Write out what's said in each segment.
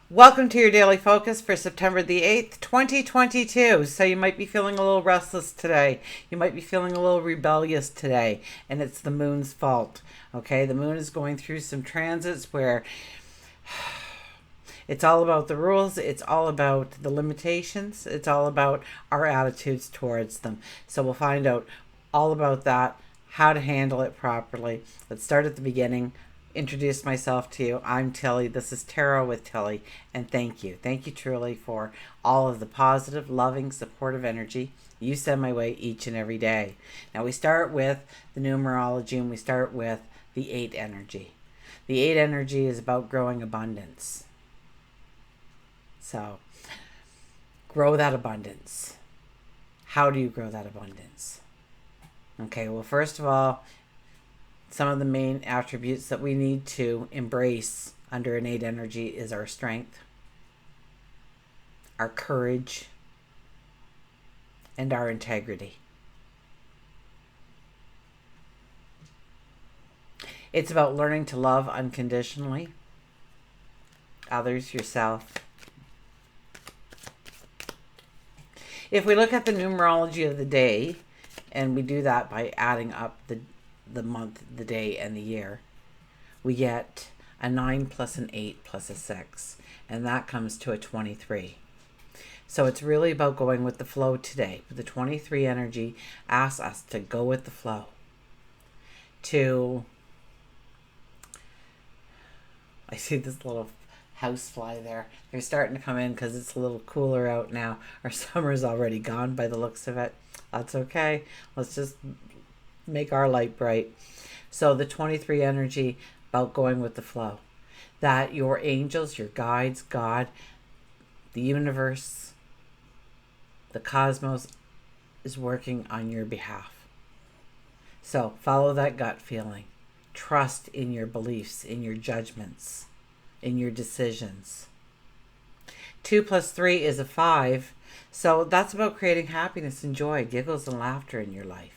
Welcome to your daily focus for September the 8th, 2022. So you might be feeling a little restless today. You might be feeling a little rebellious today, and it's the moon's fault. Okay, the moon is going through some transits where it's all about the rules, it's all about the limitations, it's all about our attitudes towards them. So we'll find out all about that, how to handle it properly. Let's start at the beginning. Introduce myself to you. I'm Tilly. This is Tarot with Tilly, and thank you. Thank you truly for all of the positive, loving, supportive energy you send my way each and every day. Now we start with the numerology and we start with the 8 energy. The 8 energy is about growing abundance. So, grow that abundance. How do you grow that abundance? Okay, well, first of all, some of the main attributes that we need to embrace under an 8 energy is our strength, our courage, and our integrity. It's about learning to love unconditionally, others, yourself. If we look at the numerology of the day, and we do that by adding up the month, the day, and the year, we get a 9 plus an 8 plus a 6, and that comes to a 23. So it's really about going with the flow today. The 23 energy asks us to go with the flow. I see this little house fly there. They're starting to come in because it's a little cooler out now. Our summer's already gone by the looks of it. That's okay. Let's just make our light bright. So the 23 energy, about going with the flow. That your angels, your guides, God, the universe, the cosmos is working on your behalf. So follow that gut feeling. Trust in your beliefs, in your judgments, in your decisions. 2 plus 3 is a 5. So that's about creating happiness and joy, giggles and laughter in your life.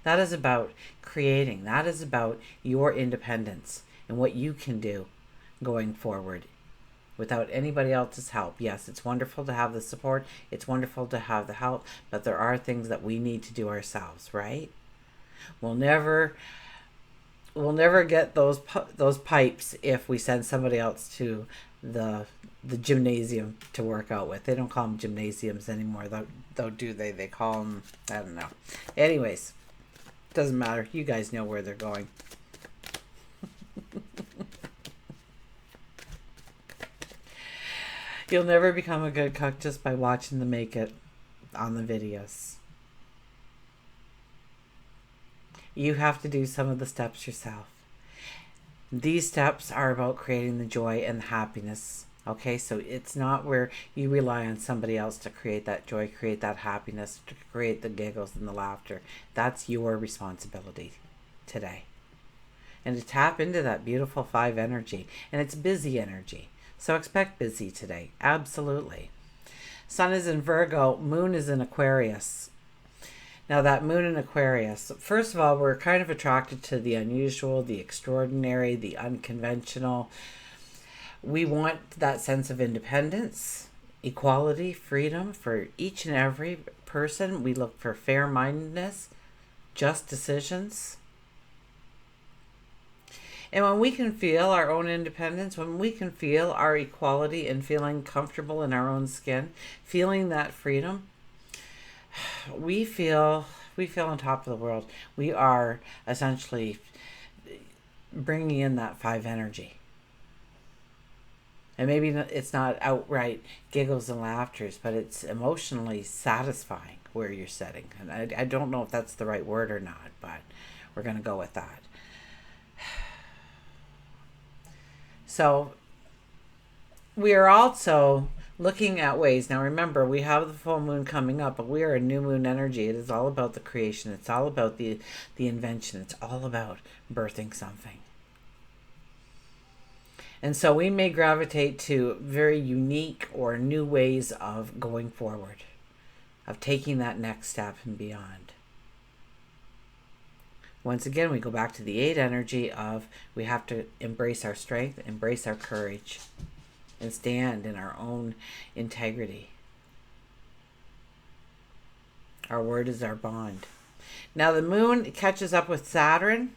That is about creating. That is about your independence and what you can do going forward without anybody else's help. Yes, it's wonderful to have the support. It's wonderful to have the help, but there are things that we need to do ourselves, right? We'll never get those pipes if we send somebody else to the gymnasium to work out with. They don't call them gymnasiums anymore, though do they? They call them, I don't know. Anyways, doesn't matter. You guys know where they're going. You'll never become a good cook just by watching them make it on the videos. You have to do some of the steps yourself. These steps are about creating the joy and the happiness. Okay, so it's not where you rely on somebody else to create that joy, create that happiness, to create the giggles and the laughter. That's your responsibility today. And to tap into that beautiful 5 energy. And it's busy energy. So expect busy today. Absolutely. Sun is in Virgo. Moon is in Aquarius. Now that moon in Aquarius, first of all, we're kind of attracted to the unusual, the extraordinary, the unconventional. We want that sense of independence, equality, freedom for each and every person. We look for fair-mindedness, just decisions. And when we can feel our own independence, when we can feel our equality and feeling comfortable in our own skin, feeling that freedom, we feel on top of the world. We are essentially bringing in that 5 energy. And maybe it's not outright giggles and laughters, but it's emotionally satisfying where you're sitting. And I don't know if that's the right word or not, but we're going to go with that. So we are also looking at ways. Now remember, we have the full moon coming up, but we are a new moon energy. It is all about the creation. It's all about the invention. It's all about birthing something. And so we may gravitate to very unique or new ways of going forward, of taking that next step and beyond. Once again, we go back to the 8 energy of we have to embrace our strength, embrace our courage. and stand in our own integrity. Our word is our bond. Now the moon catches up with Saturn.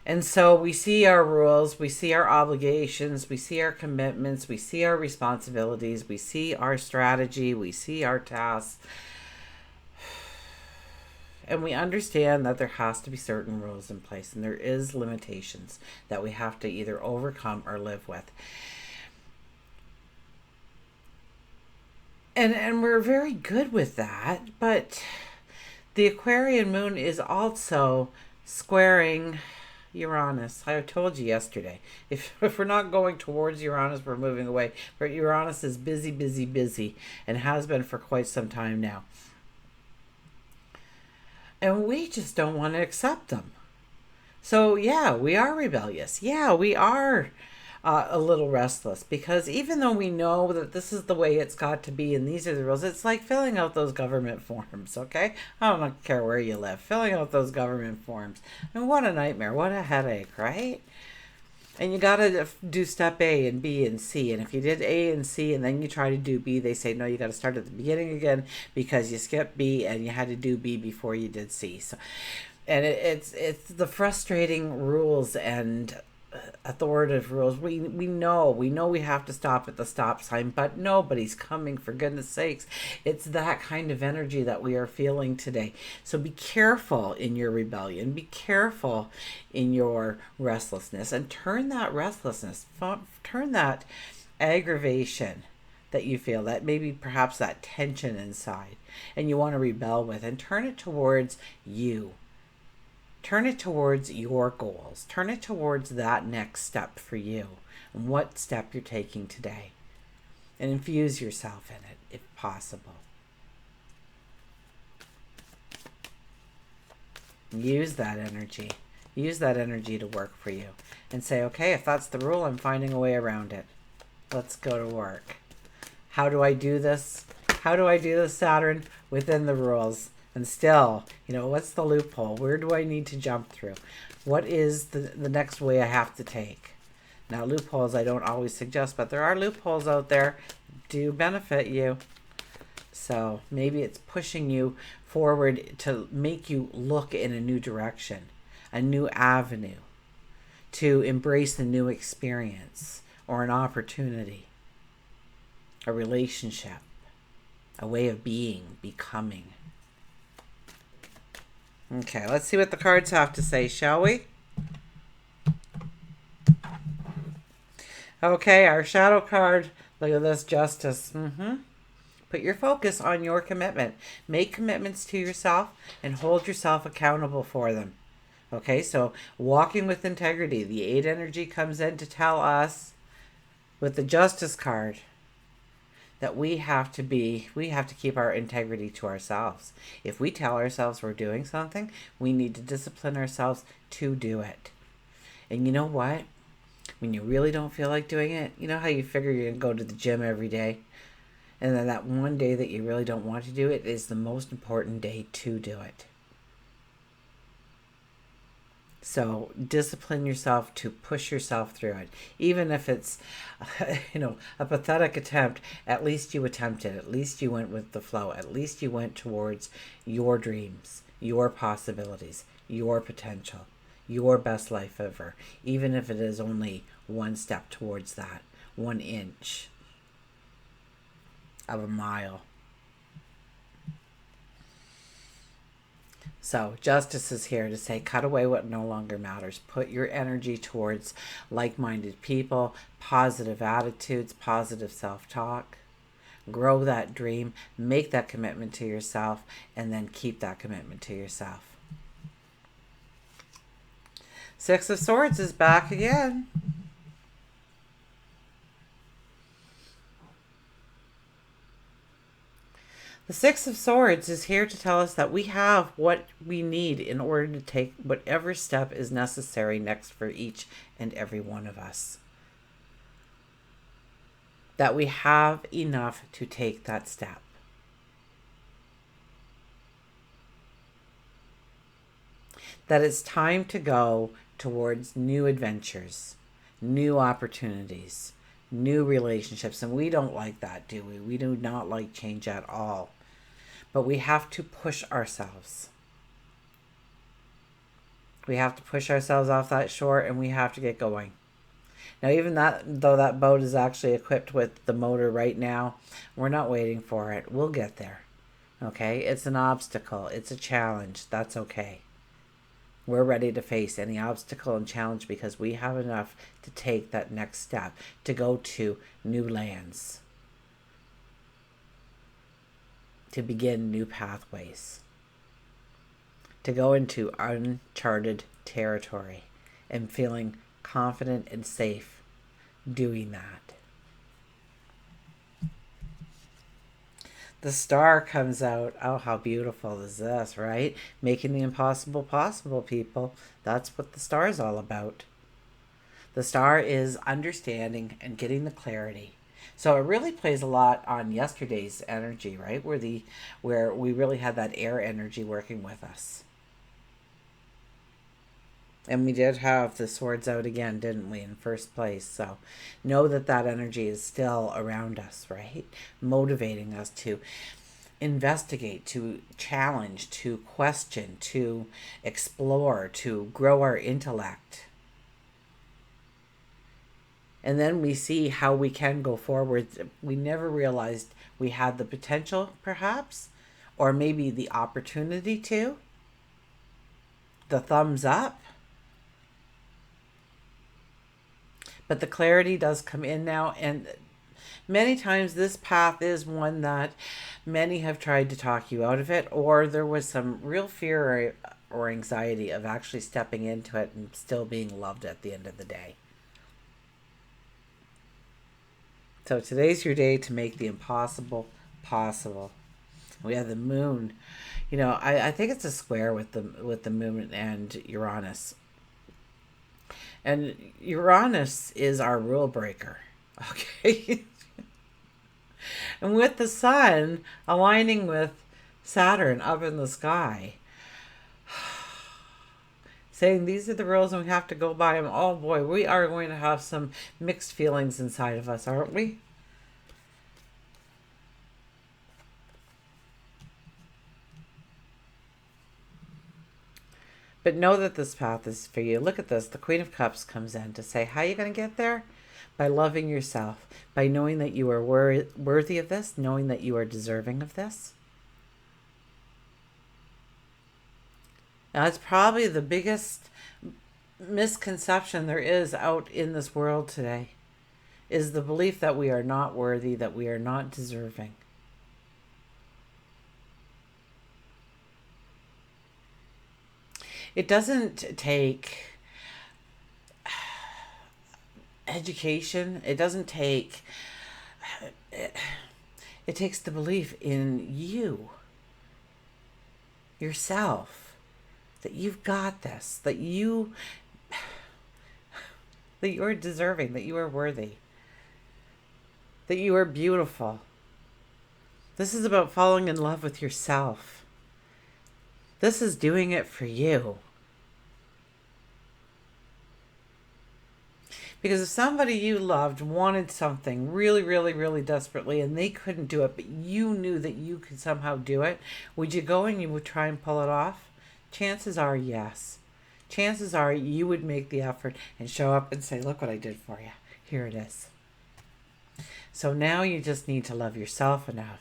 And so we see our rules, we see our obligations, we see our commitments, we see our responsibilities, we see our strategy, we see our tasks. And we understand that there has to be certain rules in place, and there is limitations that we have to either overcome or live with. And we're very good with that, but the Aquarian moon is also squaring Uranus. I told you yesterday, if we're not going towards Uranus, we're moving away. But Uranus is busy, busy, busy, and has been for quite some time now. And we just don't want to accept them. So yeah, we are rebellious. Yeah, we are a little restless, because even though we know that this is the way it's got to be and these are the rules, it's like filling out those government forms, okay? I don't care where you live, filling out those government forms. And what a nightmare, what a headache, right? And you got to do step A and B and C. And if you did A and C and then you try to do B, they say, no, you got to start at the beginning again because you skipped B and you had to do B before you did C. So, and it's the frustrating rules and authoritative rules. We know we have to stop at the stop sign, but nobody's coming, for goodness sakes. It's that kind of energy that we are feeling today. So be careful in your rebellion, be careful in your restlessness, and turn that restlessness, turn that aggravation that you feel, that maybe perhaps that tension inside and you want to rebel with, and turn it towards you. Turn it towards your goals. Turn it towards that next step for you and what step you're taking today. And infuse yourself in it if possible. Use that energy. Use that energy to work for you. And say, okay, if that's the rule, I'm finding a way around it. Let's go to work. How do I do this? How do I do this, Saturn? Within the rules. And still, what's the loophole? Where do I need to jump through? What is the next way I have to take? Now, loopholes I don't always suggest, but there are loopholes out there do benefit you. So maybe it's pushing you forward to make you look in a new direction, a new avenue, to embrace a new experience or an opportunity, a relationship, a way of being, becoming. Okay, let's see what the cards have to say, shall we? Okay, our shadow card. Look at this, Justice. Put your focus on your commitment. Make commitments to yourself and hold yourself accountable for them. Okay, so walking with integrity. The 8 energy comes in to tell us with the Justice card that we have to keep our integrity to ourselves. If we tell ourselves we're doing something, we need to discipline ourselves to do it. And you know what? When you really don't feel like doing it, you know how you figure you're going to go to the gym every day? And then that one day that you really don't want to do it is the most important day to do it. So discipline yourself to push yourself through it. Even if it's, a pathetic attempt, at least you attempted. At least you went with the flow. At least you went towards your dreams, your possibilities, your potential, your best life ever. Even if it is only one step towards that, 1 inch of a mile. So Justice is here to say, cut away what no longer matters. Put your energy towards like-minded people, positive attitudes, positive self-talk. Grow that dream, make that commitment to yourself, and then keep that commitment to yourself. 6 of Swords is back again. The 6 of Swords is here to tell us that we have what we need in order to take whatever step is necessary next for each and every one of us. That we have enough to take that step. That it's time to go towards new adventures, new opportunities, new relationships. And we don't like that, do we? We do not like change at all. But we have to push ourselves. We have to push ourselves off that shore, and we have to get going. Now, even that, though that boat is actually equipped with the motor right now, we're not waiting for it. We'll get there. Okay? It's an obstacle. It's a challenge. That's okay. We're ready to face any obstacle and challenge because we have enough to take that next step, to go to new lands, to begin new pathways, to go into uncharted territory and feeling confident and safe doing that. The star comes out. Oh, how beautiful is this, right? Making the impossible possible, people. That's what the star is all about. The star is understanding and getting the clarity. So it really plays a lot on yesterday's energy, right? Where we really had that air energy working with us. And we did have the swords out again, didn't we, in first place? So know that that energy is still around us, right? Motivating us to investigate, to challenge, to question, to explore, to grow our intellect. And then we see how we can go forward. We never realized we had the potential, perhaps, or maybe the opportunity to. The thumbs up. But the clarity does come in now, and many times this path is one that many have tried to talk you out of it, or there was some real fear or anxiety of actually stepping into it and still being loved at the end of the day. So today's your day to make the impossible possible. We have the moon. You know, I think it's a square with the moon and Uranus. And Uranus is our rule breaker. Okay. And with the sun aligning with Saturn up in the sky, saying these are the rules and we have to go by them. Oh boy, we are going to have some mixed feelings inside of us, aren't we? But know that this path is for you. Look at this. The Queen of Cups comes in to say, how are you going to get there? By loving yourself, by knowing that you are worthy of this, knowing that you are deserving of this. Now, it's probably the biggest misconception there is out in this world today, is the belief that we are not worthy, that we are not deserving. It doesn't take education. It doesn't take... It takes the belief in you, yourself, that you've got this, that you're deserving, that you are worthy, that you are beautiful. This is about falling in love with yourself. This is doing it for you. Because if somebody you loved wanted something really, really, really desperately and they couldn't do it, but you knew that you could somehow do it, would you go and you would try and pull it off? Chances are yes. Chances are you would make the effort and show up and say, look what I did for you. Here it is. So now you just need to love yourself enough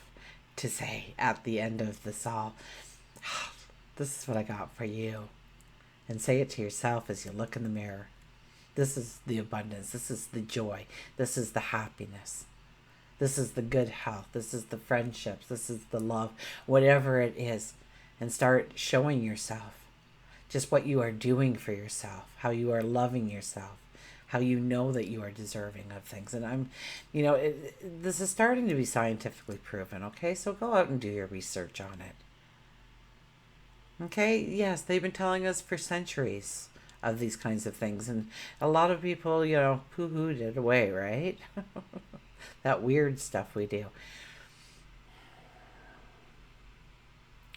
to say at the end of this all, this is what I got for you. And say it to yourself as you look in the mirror. This is the abundance. This is the joy. This is the happiness. This is the good health. This is the friendships. This is the love. Whatever it is. And start showing yourself just what you are doing for yourself. How you are loving yourself. How you know that you are deserving of things. And this is starting to be scientifically proven. Okay, so go out and do your research on it. Okay, yes, they've been telling us for centuries of these kinds of things. And a lot of people, poo-hooed it away, right? That weird stuff we do.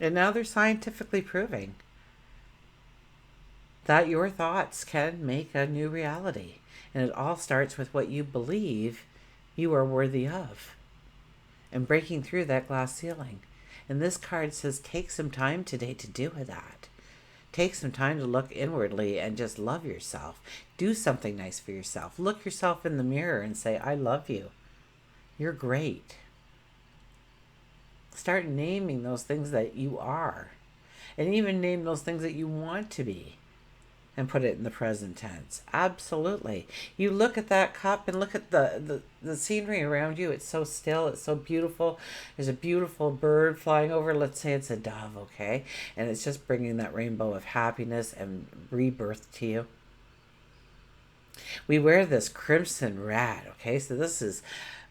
And now they're scientifically proving that your thoughts can make a new reality. And it all starts with what you believe you are worthy of, and breaking through that glass ceiling. And this card says take some time today to do that. Take some time to look inwardly and just love yourself. Do something nice for yourself. Look yourself in the mirror and say, I love you. You're great. Start naming those things that you are. And even name those things that you want to be. And put it in the present tense. Absolutely. You look at that cup and look at the scenery around you. It's so still. It's so beautiful. There's a beautiful bird flying over. Let's say it's a dove, okay? And it's just bringing that rainbow of happiness and rebirth to you. We wear this crimson red, okay? So this is,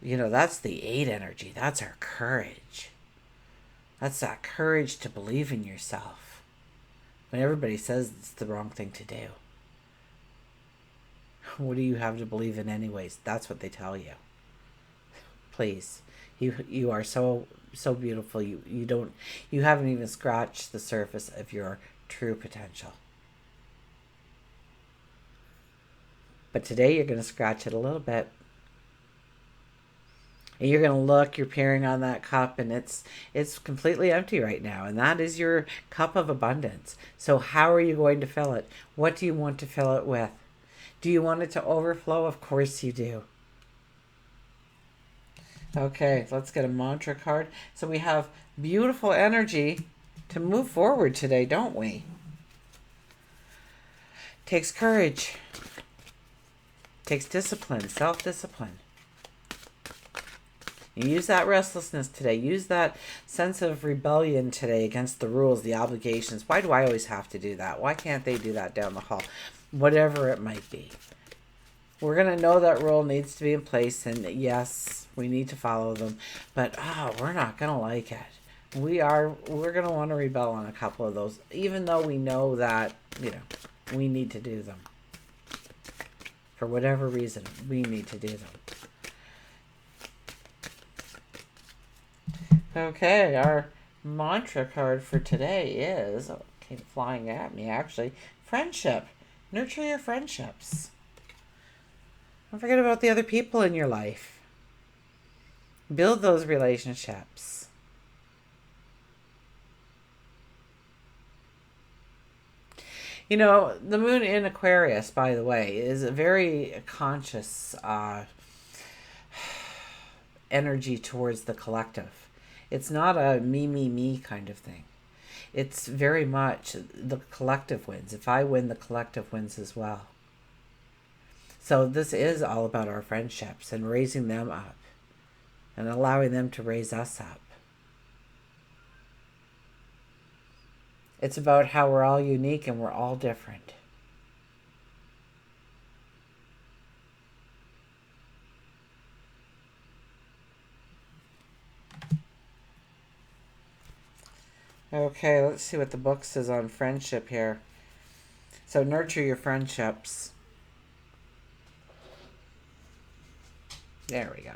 that's the 8 energy. That's our courage. That's that courage to believe in yourself. When everybody says it's the wrong thing to do. What do you have to believe in anyways? That's what they tell you. Please. You are so beautiful. You haven't even scratched the surface of your true potential. But today you're going to scratch it a little bit. And you're going to look, you're peering on that cup, and it's completely empty right now. And that is your cup of abundance. So how are you going to fill it? What do you want to fill it with? Do you want it to overflow? Of course you do. Okay, let's get a mantra card. So we have beautiful energy to move forward today, don't we? Takes courage. Takes discipline, self-discipline. You use that restlessness today. Use that sense of rebellion today against the rules, the obligations. Why do I always have to do that? Why can't they do that down the hall? Whatever it might be. We're going to know that rule needs to be in place, and yes, we need to follow them. But we're not going to like it. We're going to want to rebel on a couple of those, even though we know that, we need to do them. For whatever reason, we need to do them. Okay, our mantra card for today is, came flying at me actually, friendship. Nurture your friendships. Don't forget about the other people in your life. Build those relationships. The moon in Aquarius, by the way, is a very conscious energy towards the collective. It's not a me kind of thing. It's very much the collective wins. If I win, the collective wins as well. So this is all about our friendships and raising them up and allowing them to raise us up. It's about how we're all unique and we're all different. Okay, let's see what the book says on friendship here. So nurture your friendships. There we go.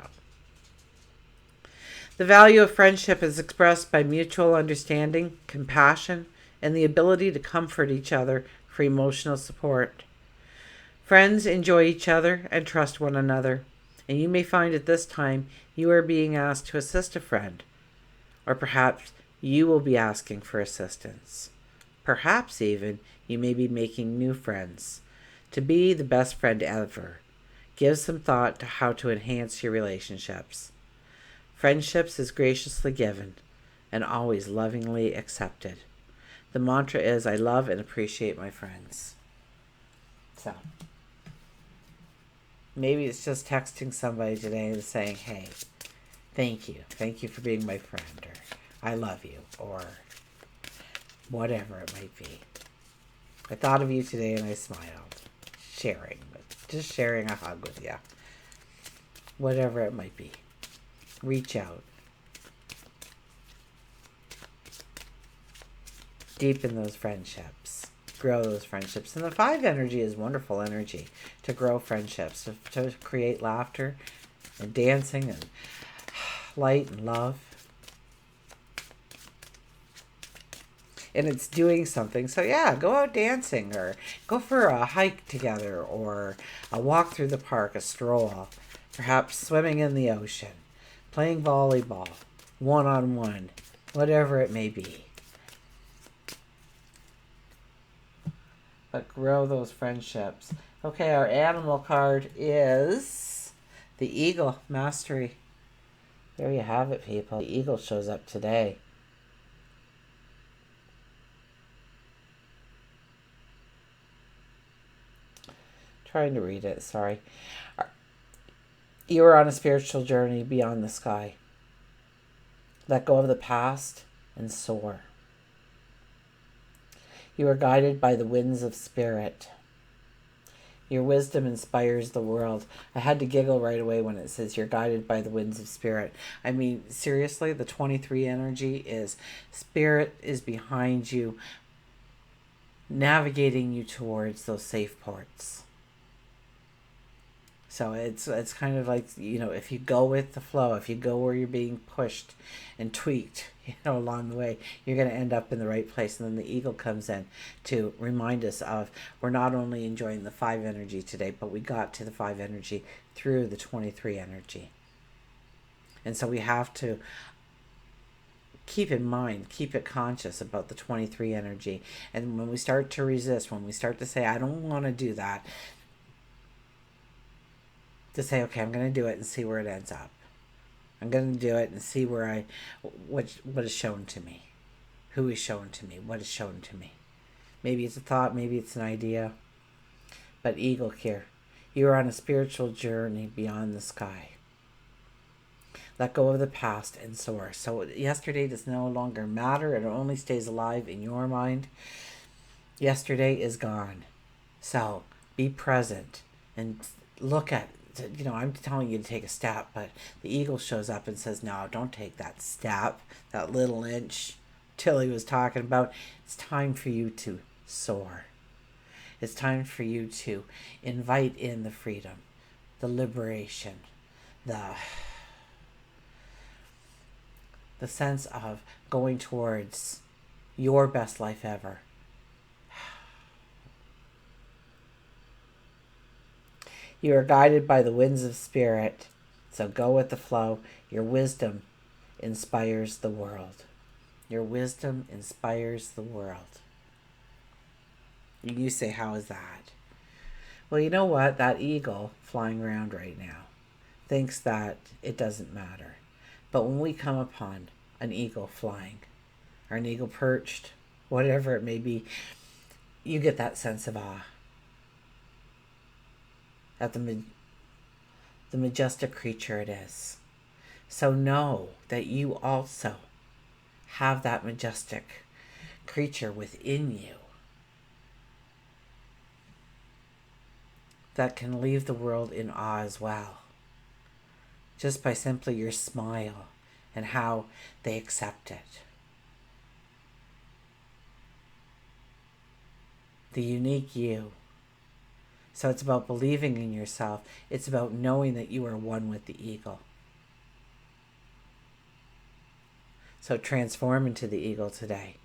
The value of friendship is expressed by mutual understanding, compassion, and the ability to comfort each other for emotional support. Friends enjoy each other and trust one another, and you may find at this time you are being asked to assist a friend, or perhaps you will be asking for assistance. Perhaps even you may be making new friends. To be the best friend ever, give some thought to how to enhance your relationships. Friendships is graciously given and always lovingly accepted. The mantra is, I love and appreciate my friends. So, maybe it's just texting somebody today and saying, hey, thank you. Thank you for being my friend, or I love you, or whatever it might be. I thought of you today and I smiled. Just sharing a hug with you. Whatever it might be. Reach out. Deepen those friendships. Grow those friendships. And the 5 energy is wonderful energy to grow friendships, to create laughter and dancing and light and love. And it's doing something. So yeah, go out dancing or go for a hike together or a walk through the park, a stroll. perhaps swimming in the ocean, playing volleyball, one-on-one, whatever it may be. But grow those friendships. Okay, our animal card is the eagle, mastery. There you have it, people. The eagle shows up today. Trying to read it, sorry. You are on a spiritual journey beyond the sky. Let go of the past and soar. You are guided by the winds of spirit. Your wisdom inspires the world. I had to giggle right away when it says you're guided by the winds of spirit. I mean, seriously, the 23 energy is spirit is behind you, navigating you towards those safe ports. So it's kind of like, if you go with the flow, if you go where you're being pushed and tweaked, along the way, you're going to end up in the right place. And then the eagle comes in to remind us of, we're not only enjoying the 5 energy today, but we got to the 5 energy through the 23 energy. And so we have to keep in mind, keep it conscious about the 23 energy. And when we start to resist, when we start to say, I don't want to do that, to say, okay, I'm going to do it and see where it ends up. I'm going to do it and see what is shown to me. Who is shown to me? What is shown to me? Maybe it's a thought, maybe it's an idea. But eagle here, you are on a spiritual journey beyond the sky. Let go of the past and soar. So yesterday does no longer matter. It only stays alive in your mind. Yesterday is gone. So be present and look at, I'm telling you to take a step, but the eagle shows up and says, no, don't take that step, that little inch Tilly was talking about. It's time for you to soar. It's time for you to invite in the freedom, the liberation, the sense of going towards your best life ever. You are guided by the winds of spirit, so go with the flow. Your wisdom inspires the world. Your wisdom inspires the world. You say, how is that? Well, you know what? That eagle flying around right now thinks that it doesn't matter. But when we come upon an eagle flying, or an eagle perched, whatever it may be, you get that sense of awe at the majestic creature it is. So know that you also have that majestic creature within you that can leave the world in awe as well, just by simply your smile and how they accept it. The unique you. So it's about believing in yourself. It's about knowing that you are one with the eagle. So transform into the eagle today.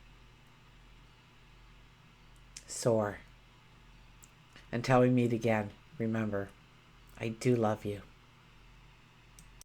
Soar. Until we meet again, remember, I do love you.